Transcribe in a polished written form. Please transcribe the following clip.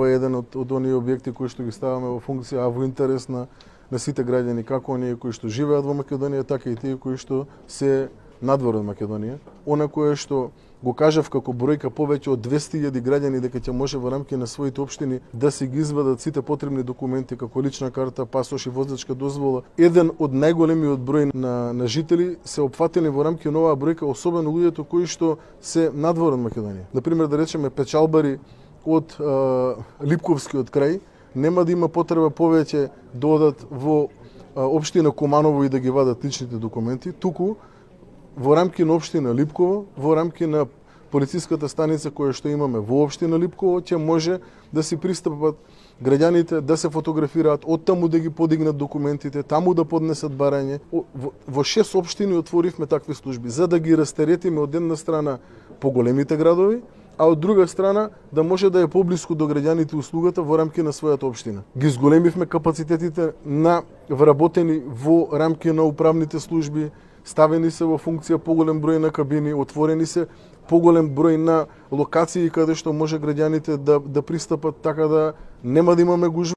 ова е еден од оние објекти кои што ги ставаме во функција, а во интерес на сите граѓани, како оние кои што живеат во Македонија, така и тие кои што се надвор од Македонија. Она кое што го кажав како бројка повеќе од 200.000 граѓани дека ќе може во рамки на своите општини да се ги извадат сите потребни документи како лична карта, пасош и возачка дозвола. Еден од најголемиот број на жители се опфатени во рамки на оваа бројка, особено луѓето кои што се надвор од Македонија. Например, да речеме печалбари од Липковскиот крај нема да има потреба повеќе да одат во општина Куманово и да ги вадат личните документи, туку во рамки на општина Липково, во рамки на полициската станица која што имаме во општина Липково, ќе може да си пристапат граѓаните да се фотографираат, оттаму да ги подигнат документите, таму да поднесат барање. Во 6 општини отворивме такви служби за да ги растеретиме од една страна по големите градови, а од друга страна да може да е поблиску до граѓаните услугата во рамки на својата општина. Ги зголемивме капацитетите на вработени во рамки на управните служби, ставени се во функција поголем број на кабини, отворени се поголем број на локации каде што може граѓаните да пристапат, така да нема да имаме гужва.